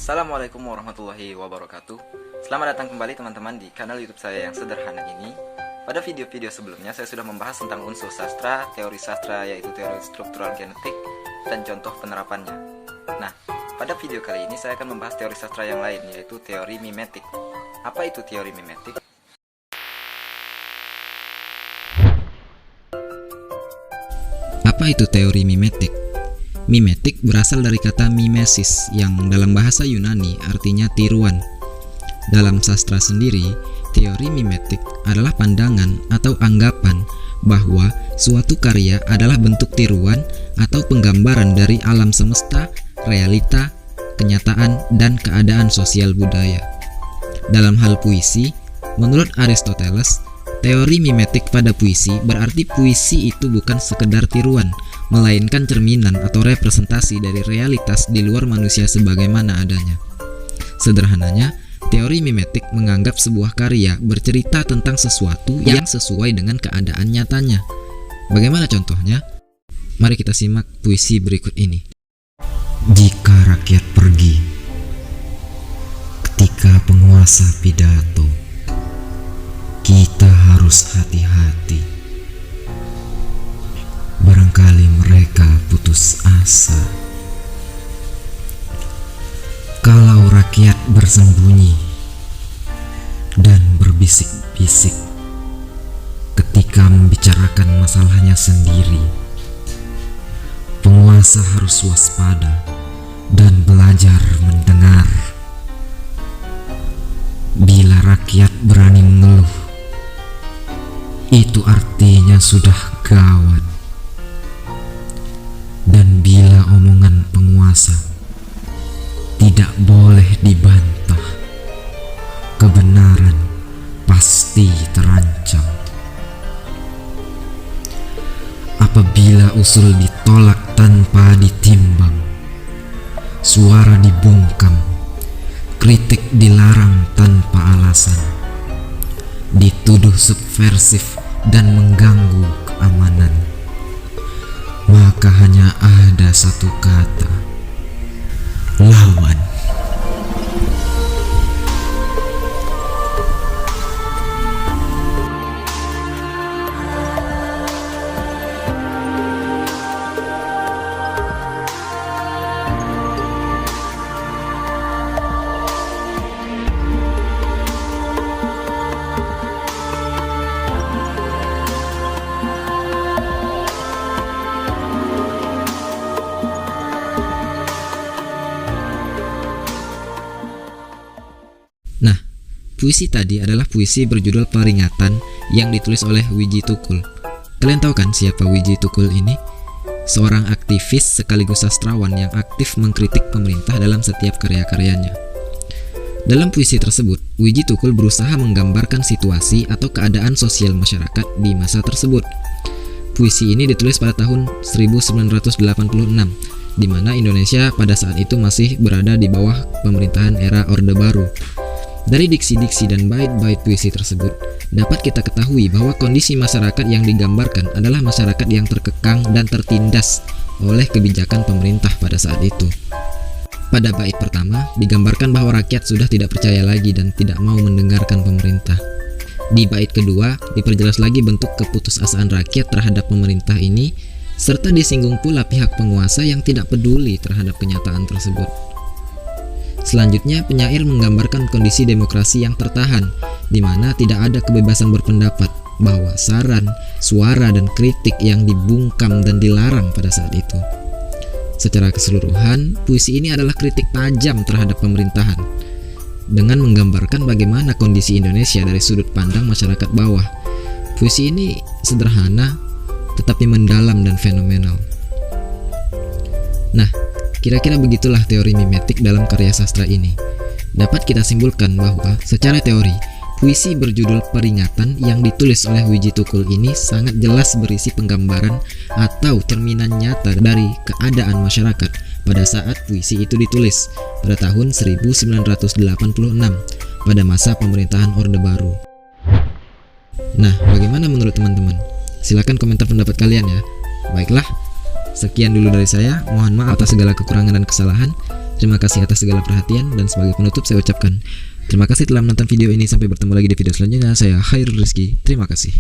Assalamualaikum warahmatullahi wabarakatuh. Selamat datang kembali teman-teman di kanal YouTube saya yang sederhana ini. Pada video-video sebelumnya saya sudah membahas tentang unsur sastra, teori sastra yaitu teori struktural genetik dan contoh penerapannya. Nah, pada video kali ini saya akan membahas teori sastra yang lain yaitu teori mimetik. Apa itu teori mimetik? Apa itu teori mimetik? Mimetik berasal dari kata mimesis yang dalam bahasa Yunani artinya tiruan. Dalam sastra sendiri, teori mimetik adalah pandangan atau anggapan bahwa suatu karya adalah bentuk tiruan atau penggambaran dari alam semesta, realita, kenyataan, dan keadaan sosial budaya. Dalam hal puisi, menurut Aristoteles, teori mimetik pada puisi berarti puisi itu bukan sekedar tiruan, melainkan cerminan atau representasi dari realitas di luar manusia sebagaimana adanya. Sederhananya, teori mimetik menganggap sebuah karya bercerita tentang sesuatu yang sesuai dengan keadaan nyatanya. Bagaimana contohnya? Mari kita simak puisi berikut ini. Jika rakyat pergi, ketika penguasa pidato, kita harus hati-hati. Barangkali mereka putus asa. Kalau rakyat bersembunyi dan berbisik-bisik ketika membicarakan masalahnya sendiri, penguasa harus waspada dan belajar mendengar. Bila rakyat berani mengeluh, itu artinya sudah gawat. Dan bila omongan penguasa tidak boleh dibantah, kebenaran pasti terancam. Apabila usul ditolak tanpa ditimbang, suara dibungkam, kritik dilarang tanpa alasan, dituduh subversif dan mengganggu keamanan, maka hanya ada satu kata: lawan. Nah, puisi tadi adalah puisi berjudul Peringatan yang ditulis oleh Wiji Tukul. Kalian tahu kan siapa Wiji Tukul ini? Seorang aktivis sekaligus sastrawan yang aktif mengkritik pemerintah dalam setiap karya-karyanya. Dalam puisi tersebut, Wiji Tukul berusaha menggambarkan situasi atau keadaan sosial masyarakat di masa tersebut. Puisi ini ditulis pada tahun 1986, di mana Indonesia pada saat itu masih berada di bawah pemerintahan era Orde Baru. Dari diksi-diksi dan bait-bait puisi tersebut, dapat kita ketahui bahwa kondisi masyarakat yang digambarkan adalah masyarakat yang terkekang dan tertindas oleh kebijakan pemerintah pada saat itu. Pada bait pertama, digambarkan bahwa rakyat sudah tidak percaya lagi dan tidak mau mendengarkan pemerintah. Di bait kedua, diperjelas lagi bentuk keputusasaan rakyat terhadap pemerintah ini, serta disinggung pula pihak penguasa yang tidak peduli terhadap kenyataan tersebut. Selanjutnya, penyair menggambarkan kondisi demokrasi yang tertahan, di mana tidak ada kebebasan berpendapat, bahwa saran, suara, dan kritik yang dibungkam dan dilarang pada saat itu. Secara keseluruhan, puisi ini adalah kritik tajam terhadap pemerintahan, dengan menggambarkan bagaimana kondisi Indonesia dari sudut pandang masyarakat bawah. Puisi ini sederhana, tetapi mendalam dan fenomenal. Nah, kira-kira begitulah teori mimetik dalam karya sastra ini. Dapat kita simpulkan bahwa secara teori, puisi berjudul Peringatan yang ditulis oleh Wiji Tukul ini sangat jelas berisi penggambaran atau cerminan nyata dari keadaan masyarakat pada saat puisi itu ditulis pada tahun 1986 pada masa pemerintahan Orde Baru. Nah, bagaimana menurut teman-teman? Silakan komentar pendapat kalian ya. Baiklah, sekian dulu dari saya. Mohon maaf atas segala kekurangan dan kesalahan. Terima kasih atas segala perhatian, dan sebagai penutup saya ucapkan terima kasih telah menonton video ini. Sampai bertemu lagi di video selanjutnya. Saya Khairul Rizky. Terima kasih.